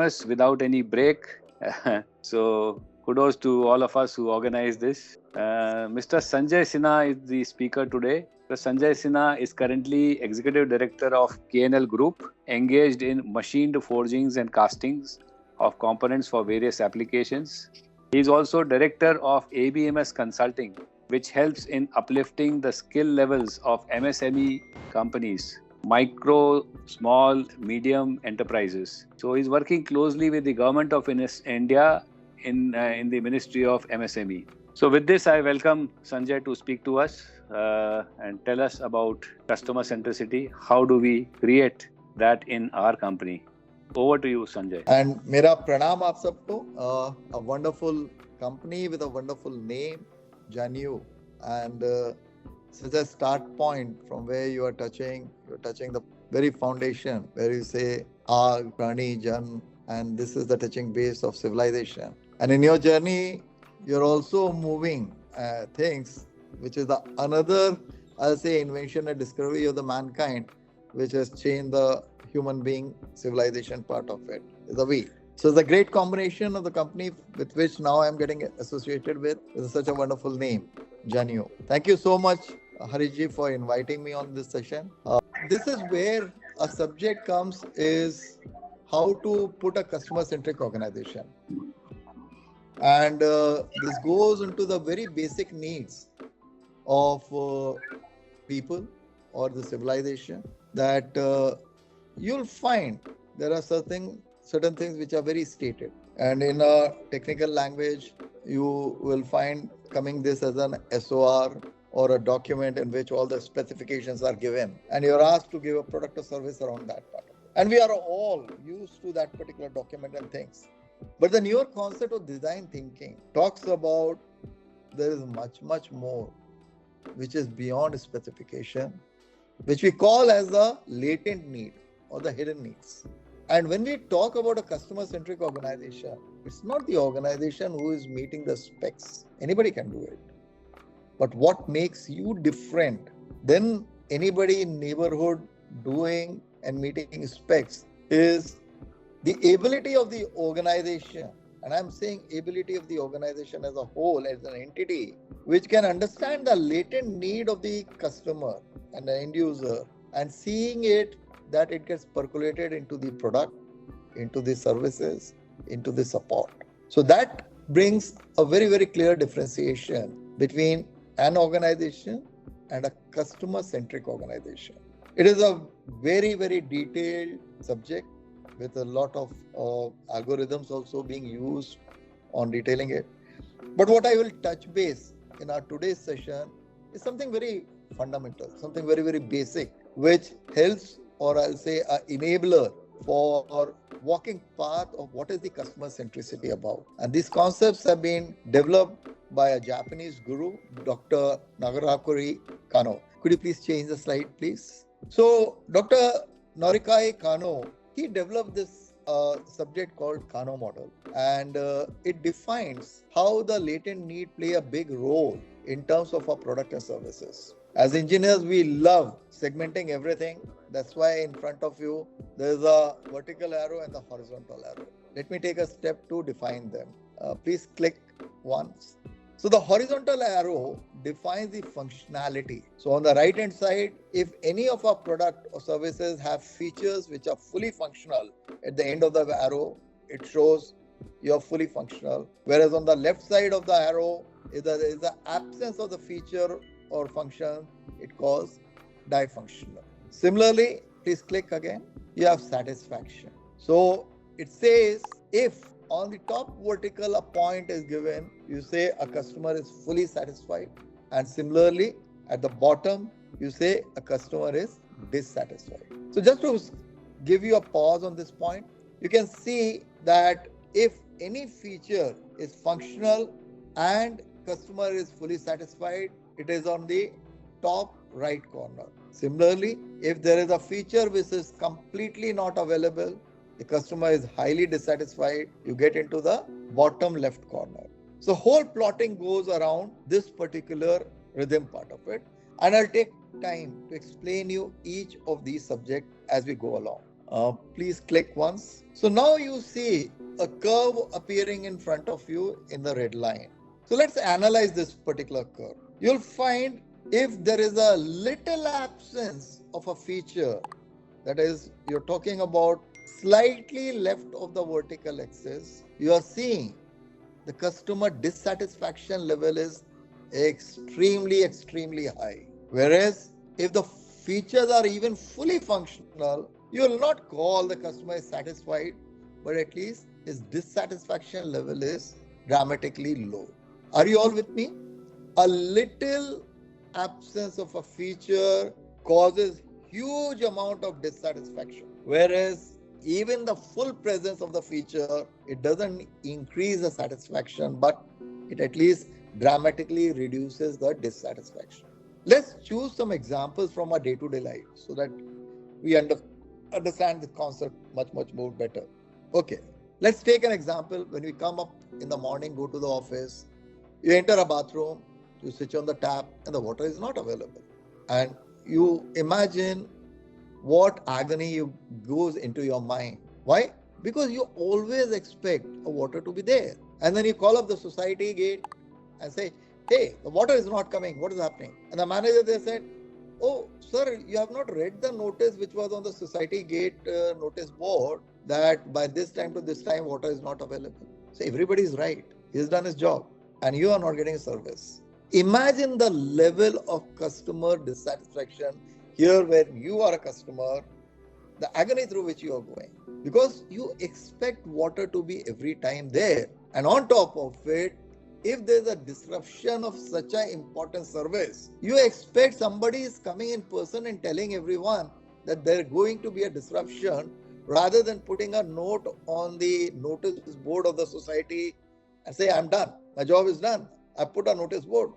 Christmas without any break. So kudos to all of us who organized this. Mr. Sanjay Sinha is the speaker today. Mr. Sanjay Sinha is currently Executive Director of KNL Group, engaged in machined forgings and castings of components for various applications. He is also Director of ABMS Consulting, which helps in uplifting the skill levels of MSME companies, micro, small, medium enterprises. So he's working closely with the government of India in the Ministry of MSME. So with this, I welcome Sanjay to speak to us and tell us about customer centricity. How do we create that in our company? Over to you, Sanjay. And mera pranam aap sabko. A wonderful company with a wonderful name, Janyu, and such a start point from where you're touching the very foundation where you say Aag, Prani, Jan, and this is the touching base of civilization. And in your journey, you're also moving things, which is the another, I'll say, invention and discovery of the mankind, which has changed the human being civilization part of it, is the we. So it's a great combination of the company with which now I'm getting associated with such a wonderful name, Janyu. Thank you so much, Hariji, for inviting me on this session. This is where a subject comes is how to put a customer-centric organization. And this goes into the very basic needs of people or the civilization that you'll find there are certain things which are very stated. And in a technical language, you will find coming this as an SOR or a document in which all the specifications are given. And you're asked to give a product or service around that part. And we are all used to that particular document and things. But the newer concept of design thinking talks about there is much, much more which is beyond specification, which we call as the latent need or the hidden needs. And when we talk about a customer-centric organization, it's not the organization who is meeting the specs. Anybody can do it. But what makes you different than anybody in neighborhood doing and meeting specs is the ability of the organization, and I'm saying ability of the organization as a whole, as an entity, which can understand the latent need of the customer and the end user and seeing it that it gets percolated into the product, into the services, into the support. So that brings a very, very clear differentiation between an organization and a customer-centric organization. It is a very, very detailed subject with a lot of algorithms also being used on detailing it. But what I will touch base in our today's session is something very fundamental, something very, very basic, which helps, or I'll say an enabler for walking path of what is the customer centricity about. And these concepts have been developed by a Japanese guru, Dr. Nagaraki Kano. Could you please change the slide, please? So Dr. Norikai Kano, he developed this subject called Kano model, and it defines how the latent need play a big role in terms of our product and services. As engineers, we love segmenting everything. That's why in front of you, there's a vertical arrow and the horizontal arrow. Let me take a step to define them. Please click once. So the horizontal arrow defines the functionality. So on the right hand side, if any of our product or services have features which are fully functional, at the end of the arrow, it shows you're fully functional. Whereas on the left side of the arrow, if there is the absence of the feature or function, it calls dysfunctional. Similarly, please click again, you have satisfaction. So it says if on the top vertical a point is given, you say a customer is fully satisfied, and similarly at the bottom you say a customer is dissatisfied. So just to give you a pause on this point, you can see that if any feature is functional and customer is fully satisfied, it is on the top right corner. Similarly, if there is a feature which is completely not available, the customer is highly dissatisfied, you get into the bottom left corner. So whole plotting goes around this particular rhythm part of it. And I'll take time to explain you each of these subjects as we go along. Please click once. So now you see a curve appearing in front of you in the red line. So let's analyze this particular curve. You'll find if there is a little absence of a feature, that is, you're talking about slightly left of the vertical axis, you are seeing the customer dissatisfaction level is extremely high. Whereas if the features are even fully functional, you will not call the customer is satisfied, but at least his dissatisfaction level is dramatically low. Are you all with me? A little absence of a feature causes huge amount of dissatisfaction, whereas even the full presence of the feature, it doesn't increase the satisfaction, but it at least dramatically reduces the dissatisfaction. Let's choose some examples from our day-to-day life so that we understand the concept much more better. Okay, let's take an example. When we come up in the morning, go to the office, you enter a bathroom, you switch on the tap and the water is not available. And you imagine what agony goes into your mind. Why? Because you always expect a water to be there. And then you call up the society gate and say, hey, the water is not coming. What is happening? And the manager there said, oh, sir, you have not read the notice which was on the society gate notice board that by this time to this time water is not available. So everybody is right. He's done his job and you are not getting service. Imagine the level of customer dissatisfaction here when you are a customer, the agony through which you are going. Because you expect water to be every time there. And on top of it, if there's a disruption of such an important service, you expect somebody is coming in person and telling everyone that there's going to be a disruption rather than putting a note on the notice board of the society and say, I'm done. My job is done. I put a notice board.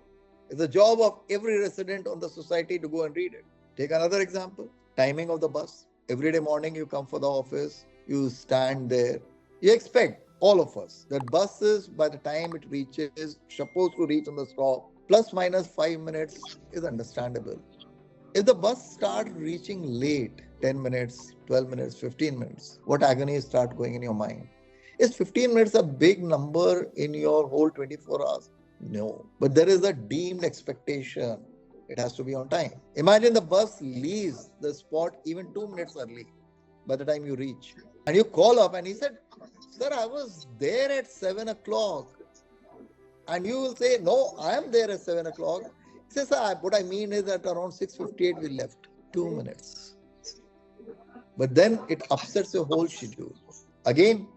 It's the job of every resident on the society to go and read it. Take another example, timing of the bus. Every day morning you come for the office, you stand there. You expect, all of us, that buses by the time it reaches, supposed to reach on the stop, plus minus 5 minutes is understandable. If the bus starts reaching late, 10 minutes, 12 minutes, 15 minutes, what agony start going in your mind? Is 15 minutes a big number in your whole 24 hours? No. But there is a deemed expectation. It has to be on time. Imagine the bus leaves the spot even 2 minutes early by the time you reach. And you call up and he said, sir, I was there at 7 o'clock. And you will say, no, I am there at 7 o'clock. He says, sir, what I mean is that around 6:58 we left. 2 minutes. But then it upsets your whole schedule. Again,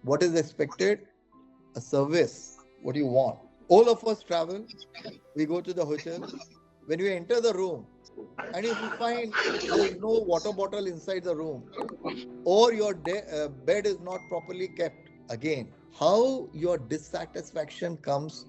what is expected? A service. What do you want? All of us travel. We go to the hotel. When we enter the room, and if you find there is no water bottle inside the room, or your bed is not properly kept, again, how your dissatisfaction comes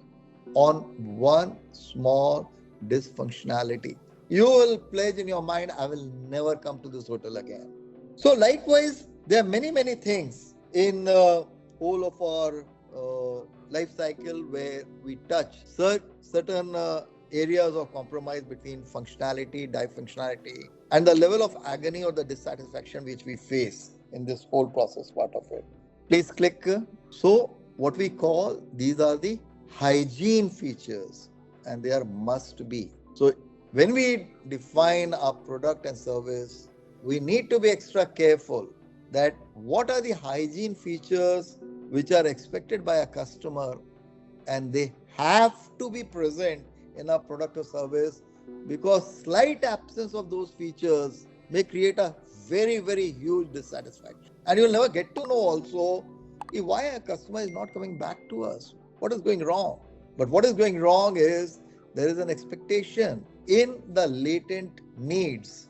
on one small dysfunctionality. You will pledge in your mind, I will never come to this hotel again. So likewise, there are many things in all of our life cycle where we touch certain areas of compromise between functionality, dysfunctionality, and the level of agony or the dissatisfaction which we face in this whole process part of it. Please click. So what we call, these are the hygiene features and they are must be. So when we define our product and service, we need to be extra careful that what are the hygiene features which are expected by a customer and they have to be present in our product or service, because slight absence of those features may create a very huge dissatisfaction. And you'll never get to know also why a customer is not coming back to us. What is going wrong? But what is going wrong is there is an expectation in the latent needs.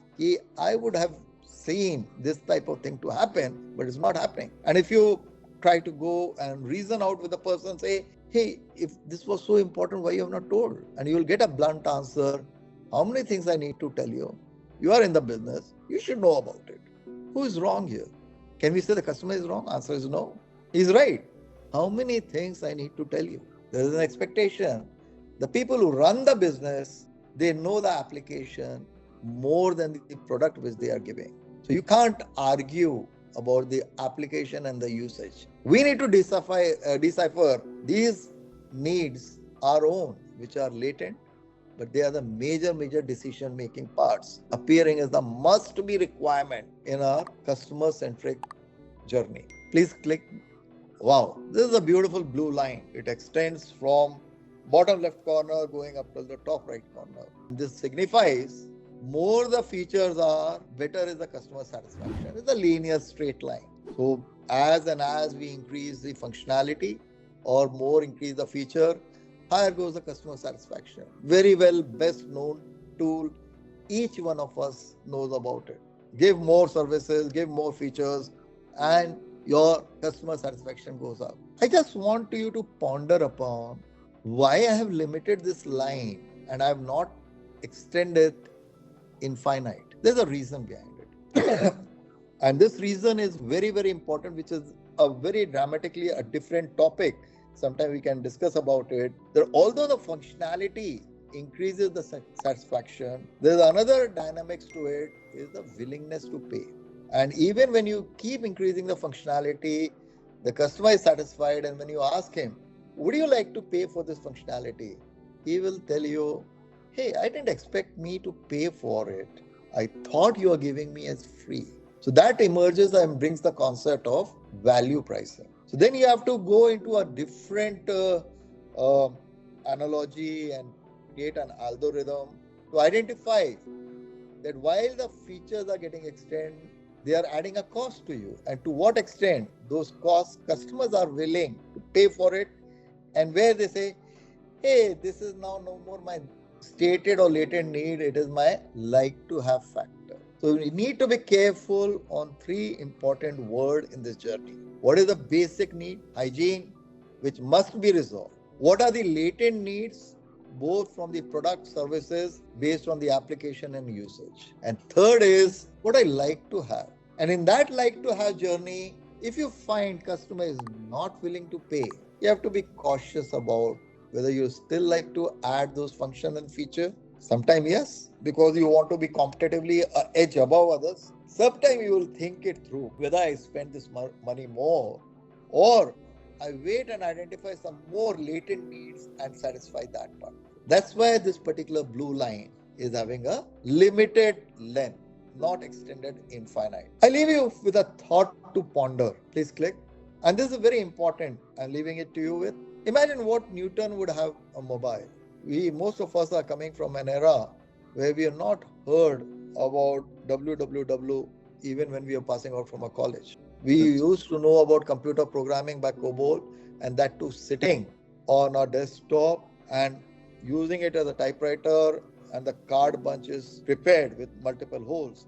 I would have seen this type of thing to happen, but it's not happening. And if you try to go and reason out with the person, say, hey, if this was so important, why you have not told? And you will get a blunt answer. How many things I need to tell you? You are in the business. You should know about it. Who is wrong here? Can we say the customer is wrong? Answer is no. He's right. How many things I need to tell you? There is an expectation. The people who run the business, they know the application more than the product which they are giving. So So you can't argue about the application and the usage. We need to decipher these needs our own, which are latent, but they are the major decision making parts, appearing as the must be requirement in our customer centric journey. Please click. Wow, this is a beautiful blue line. It extends from bottom left corner going up to the top right corner. This signifies more the features are, better is the customer satisfaction. It's a linear straight line. So as we increase the functionality or more increase the feature, higher goes the customer satisfaction. Very well, best known tool. Each one of us knows about it. Give more services, give more features, and your customer satisfaction goes up. I just want you to ponder upon why I have limited this line and I have not extended infinite. There's a reason behind it. And this reason is very important, which is a very dramatically a different topic. Sometime we can discuss about it. That although the functionality increases the satisfaction, there's another dynamics to it, is the willingness to pay. And even when you keep increasing the functionality, the customer is satisfied, and when you ask him, would you like to pay for this functionality? He will tell you, hey, I didn't expect me to pay for it. I thought you are giving me as free. So that emerges and brings the concept of value pricing. So then you have to go into a different analogy and create an algorithm to identify that while the features are getting extended, they are adding a cost to you, and to what extent those costs customers are willing to pay for it, and where they say, hey, this is now no more my stated or latent need, it is my like to have factor. So we need to be careful on three important words in this journey. What is the basic need? Hygiene, which must be resolved. What are the latent needs, both from the product services based on the application and usage? And third is what I like to have. And in that like to have journey, if you find customer is not willing to pay, you have to be cautious about whether you still like to add those functions and features. Sometimes yes, because you want to be competitively edge above others. Sometimes you will think it through, whether I spend this money more, or I wait and identify some more latent needs and satisfy that part. That's why this particular blue line is having a limited length, not extended infinite. I leave you with a thought to ponder. Please click. And this is very important. I'm leaving it to you with. Imagine what Newton would have a mobile. Most of us are coming from an era where we have not heard about www even when we are passing out from a college. We used to know about computer programming by COBOL, and that too sitting on our desktop and using it as a typewriter, and the card bunch is prepared with multiple holes.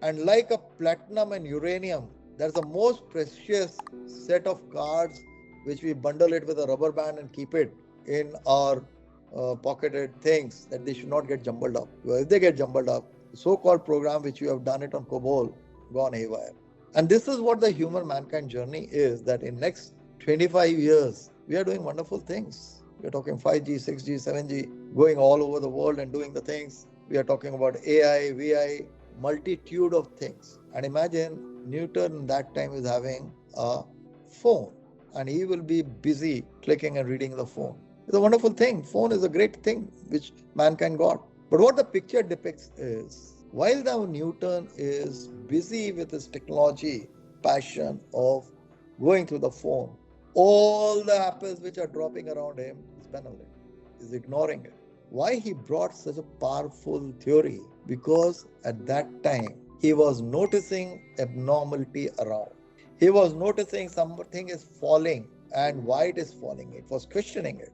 And like a platinum and uranium, that's the most precious set of cards which we bundle it with a rubber band and keep it in our pocketed things, that they should not get jumbled up. If they get jumbled up, the so-called program which you have done it on COBOL, gone haywire. And this is what the human mankind journey is, that in next 25 years, we are doing wonderful things. We are talking 5G, 6G, 7G, going all over the world and doing the things. We are talking about AI, VI, multitude of things. And imagine Newton that time is having a phone, and he will be busy clicking and reading the phone. It's a wonderful thing. Phone is a great thing which mankind got. But what the picture depicts is, while the Newton is busy with his technology, passion of going through the phone, all the apples which are dropping around him is benevolent, is ignoring it. Why he brought such a powerful theory? Because at that time, he was noticing abnormality around. He was noticing something is falling, and why it is falling. It was questioning it.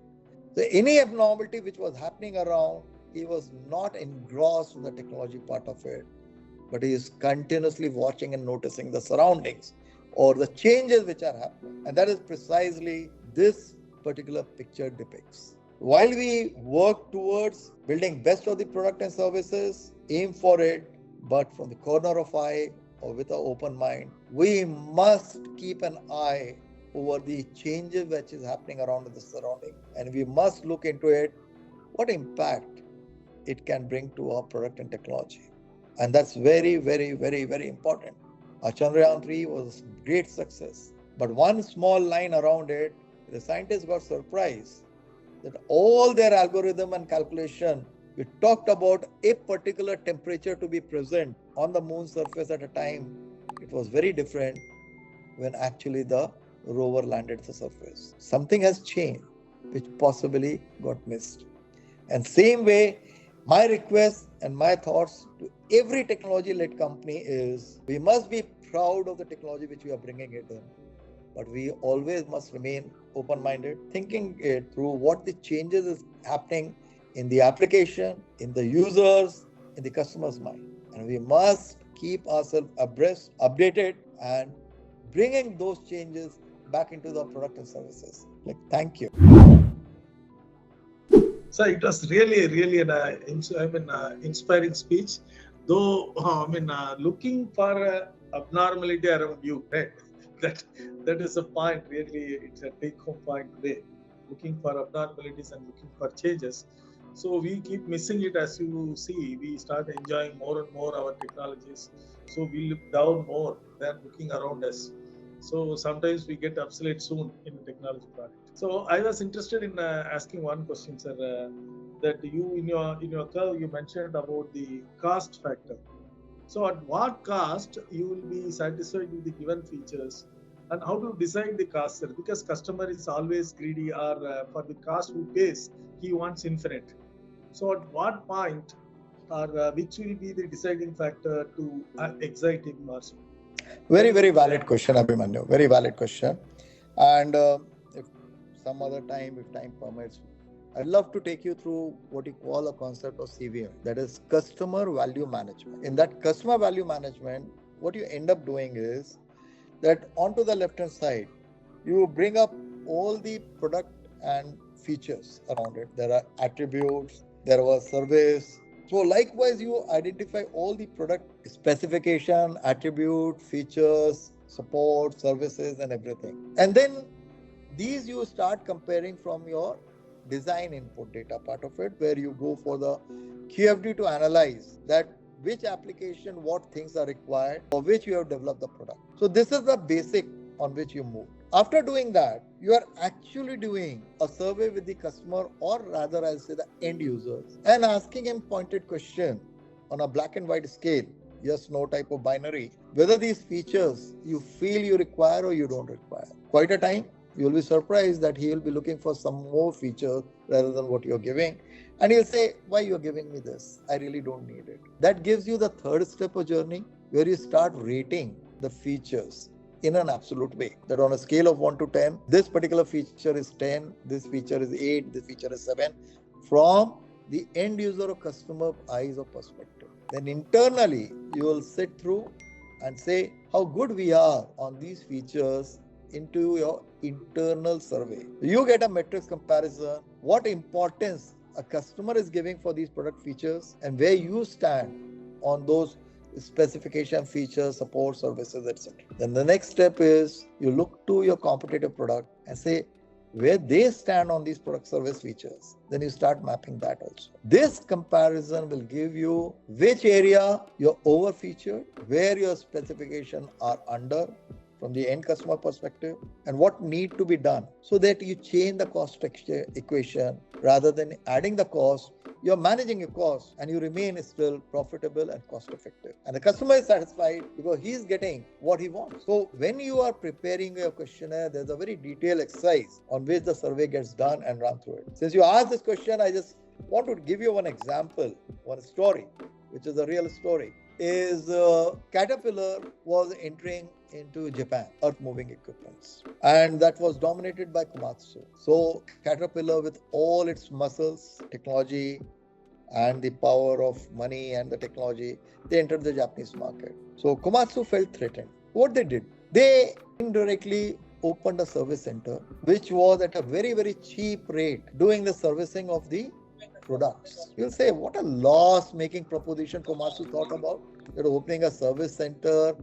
So any abnormality which was happening around, he was not engrossed in the technology part of it, but he is continuously watching and noticing the surroundings or the changes which are happening. And that is precisely this particular picture depicts. While we work towards building best of the product and services, aim for it, but from the corner of eye or with an open mind, we must keep an eye over the changes which is happening around in the surrounding, and we must look into it, what impact it can bring to our product and technology. And that's very, very, very, very important. Our Chandrayaan 3 was a great success. But one small line around it, the scientists got surprised that all their algorithm and calculation, we talked about a particular temperature to be present on the moon surface at a time. It was very different when actually the rover landed at the surface. Something has changed, which possibly got missed. And same way, my request and my thoughts to every technology-led company is we must be proud of the technology which we are bringing it in, but we always must remain open-minded, thinking it through what the changes is happening in the application, in the users, in the customer's mind. And we must keep ourselves abreast, updated, and bringing those changes back into the product and services. Thank you. So it was really an inspiring speech. Though looking for abnormality around you, right? That is a point. Really, it's a take-home point today. Looking for abnormalities and looking for changes. So we keep missing it. As you see, we start enjoying more and more our technologies. So we look down more than looking around us. So sometimes we get obsolete soon in the technology product. So I was interested in asking one question, sir. That you in your curve you mentioned about the cost factor. So at what cost you will be satisfied with the given features, and how to decide the cost, sir? Because customer is always greedy, or for the cost who pays, he wants infinite. So at what point, or which will be the deciding factor to excite him or so? Very, very valid question, Abhimanyu. Very valid question. And if some other time, if time permits, I'd love to take you through what you call a concept of CVM, that is customer value management. In that customer value management, what you end up doing is that onto the left hand side, you bring up all the product and features around it. There are attributes, there was service. So likewise, you identify all the product specification, attribute, features, support, services, and everything. And then these you start comparing from your design input data part of it, where you go for the QFD to analyze that which application, what things are required, for which you have developed the product. So this is the basic on which you move. After doing that, you are actually doing a survey with the customer, or rather I'll say the end users, and asking him pointed question on a black and white scale, yes, no type of binary, whether these features you feel you require or you don't require. Quite a time, you will be surprised that he will be looking for some more features rather than what you're giving. And he'll say, why you're giving me this? I really don't need it. That gives you the third step of journey, where you start rating the features in an absolute way. That on a scale of 1 to 10, this particular feature is 10, this feature is 8, this feature is 7, from the end user or customer eyes or perspective. Then internally, you will sit through and say how good we are on these features into your internal survey. You get a metrics comparison, what importance a customer is giving for these product features, and where you stand on those specification, features, support, services, etc. Then the next step is you look to your competitive product and say where they stand on these product service features. Then you start mapping that also. This comparison will give you which area you're over featured, where your specifications are under from the end customer perspective, and what need to be done, so that you change the cost equation. Rather than adding the cost, you're managing your cost and you remain still profitable and cost effective. And the customer is satisfied because he's getting what he wants. So when you are preparing your questionnaire, there's a very detailed exercise on which the survey gets done and run through it. Since you asked this question, I just want to give you one example, one story, which is a real story. Is Caterpillar was entering into Japan, earth moving equipments, and that was dominated by Komatsu. So Caterpillar, with all its muscles, technology, and the power of money and the technology, they entered the Japanese market. So Komatsu felt threatened. What they did, they indirectly opened a service center, which was at a very, very cheap rate, doing the servicing of the products. You'll say, what a loss-making proposition Komatsu thought about. They're opening a service center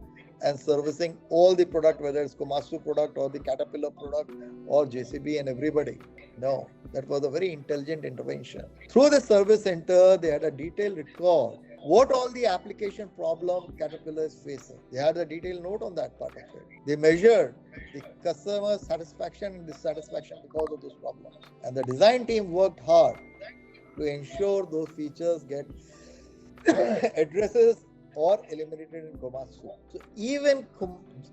and servicing all the product, whether it's Komatsu product or the Caterpillar product or JCB and everybody. No, that was a very intelligent intervention. Through the service center, they had a detailed record what all the application problem Caterpillar is facing. They had a detailed note on that part of it. They measured the customer satisfaction and dissatisfaction because of those problems. And the design team worked hard to ensure those features get addresses or eliminated in Komatsu. So even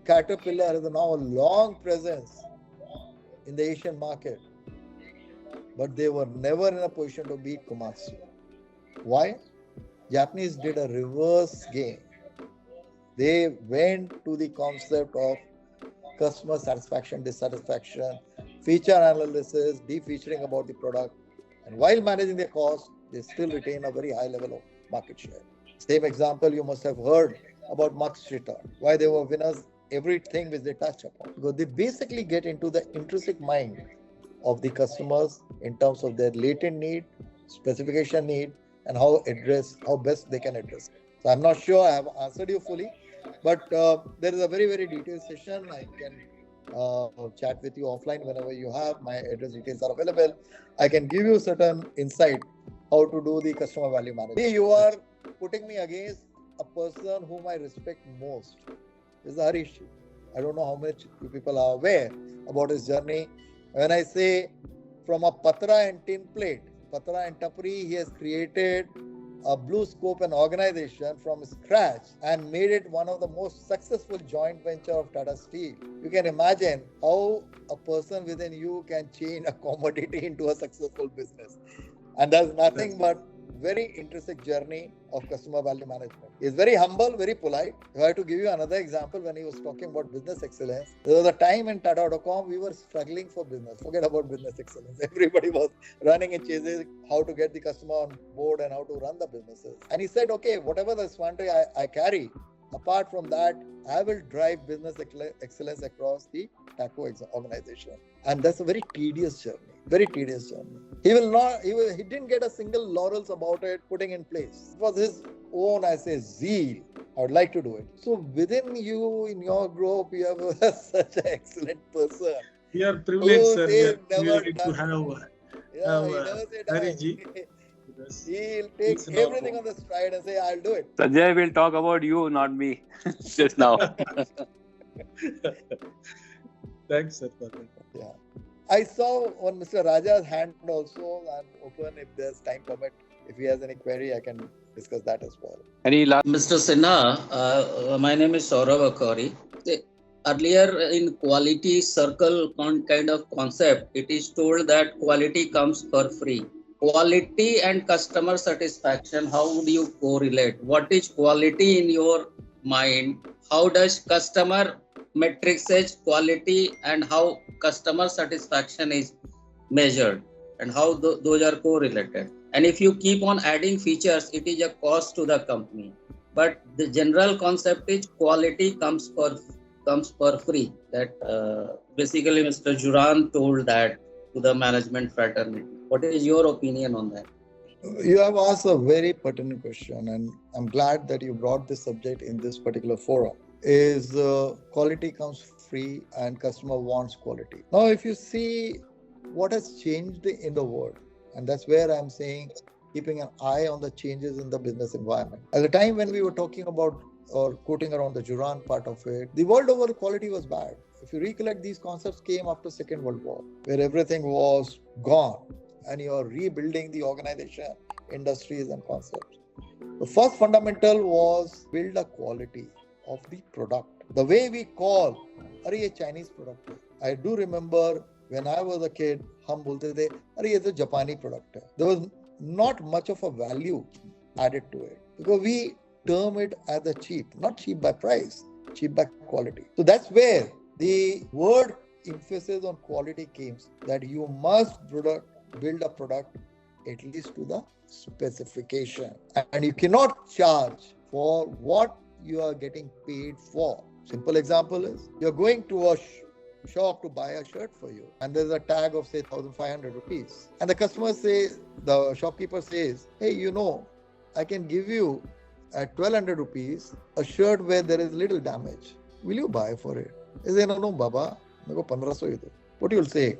Caterpillar has now a long presence in the Asian market, but they were never in a position to beat Komatsu. Why? Japanese did a reverse game. They went to the concept of customer satisfaction, dissatisfaction, feature analysis, de-featuring about the product, and while managing their cost, they still retain a very high level of market share. Same example you must have heard about Matsushita, why they were winners, everything which they touch upon. Because they basically get into the intrinsic mind of the customers in terms of their latent need, specification need, and how best they can address it. So I'm not sure I have answered you fully, but there is a very, very detailed session. I can chat with you offline whenever you have. My address details are available. I can give you certain insight how to do the customer value management. You are putting me against a person whom I respect most. This is Harish. I don't know how much you people are aware about his journey. When I say from a patra and tin plate, patra and tapri, he has created a blue scope and organization from scratch and made it one of the most successful joint venture of Tata Steel. You can imagine how a person within you can change a commodity into a successful business. And there's nothing but very intrinsic journey of customer value management. He's very humble, very polite. If I have to give you another example, when he was talking about business excellence, there was a time in Tata.com we were struggling for business. Forget about business excellence. Everybody was running and chasing how to get the customer on board and how to run the businesses. And he said, okay, whatever the swanty I carry, apart from that, I will drive business excellence across the TACO organization. And that's a very tedious journey. Very tedious journey. He didn't get a single laurels about it putting in place. It was his own, I say, zeal. I would like to do it. So within you, in your group, you have such an excellent person. We are privileged, sir. We are privileged to have Hariji. He'll take everything on the stride and say, I'll do it. Sanjay will talk about you, not me, just now. Thanks, sir. Yeah. I saw on Mr. Raja's hand also. I'm open if there's time permit. If he has any query, I can discuss that as well. Any last? Mr. Sinha, my name is Saurav Akari. Earlier in quality circle kind of concept, it is told that quality comes for free. Quality and customer satisfaction, how would you correlate? What is quality in your mind? How does customer metrics says quality and how customer satisfaction is measured and how those are correlated? And if you keep on adding features, it is a cost to the company. But the general concept is quality comes for free. That basically Mr. Juran told that to the management fraternity. What is your opinion on that? You have asked a very pertinent question, and I'm glad that you brought this subject in this particular forum. Is quality comes free and customer wants quality. Now, if you see what has changed in the world, and that's where I'm saying keeping an eye on the changes in the business environment. At the time when we were talking about or quoting around the Juran part of it, the world over quality was bad. If you recollect, these concepts came after Second World War, where everything was gone and you're rebuilding the organization, industries and concepts. The first fundamental was build a quality of the product. The way we call, a Chinese product. I do remember when I was a kid, hum bolte the, it's a Japani product. There was not much of a value added to it because we term it as a cheap, not cheap by price, cheap by quality. So that's where the word emphasis on quality came, that you must build a product at least to the specification, and you cannot charge for what you are getting paid for. Simple example is you're going to a shop to buy a shirt for you, and there's a tag of say 1,500 rupees, and the shopkeeper says, hey, I can give you at 1,200 rupees a shirt where there is little damage. Will you buy for it? He says, no, Baba, meko 1,500 he do. What you will say?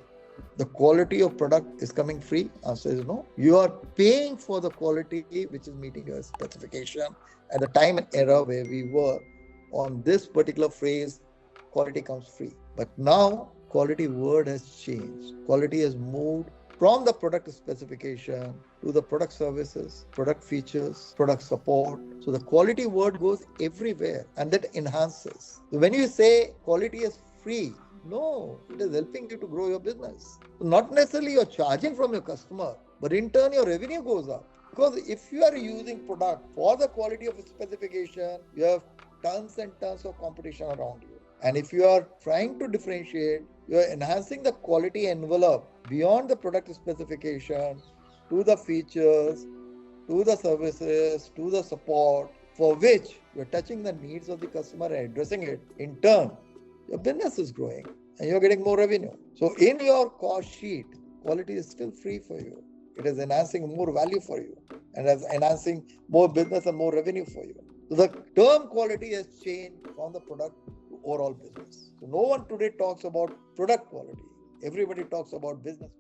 the quality of product is coming free? Answer is no. You are paying for the quality which is meeting your specification. At the time and era where we were on this particular phrase, quality comes free. But now quality word has changed. Quality has moved from the product specification to the product services, product features, product support. So the quality word goes everywhere and that enhances. So when you say quality is free, no, it is helping you to grow your business. Not necessarily you're charging from your customer, but in turn your revenue goes up. Because if you are using product for the quality of specification, you have tons and tons of competition around you. And if you are trying to differentiate, you are enhancing the quality envelope beyond the product specification to the features, to the services, to the support, for which you are touching the needs of the customer and addressing it. In turn, your business is growing and you're getting more revenue. So in your cost sheet, quality is still free for you. It is enhancing more value for you and is enhancing more business and more revenue for you. So the term quality has changed from the product to overall business. So no one today talks about product quality. Everybody talks about business.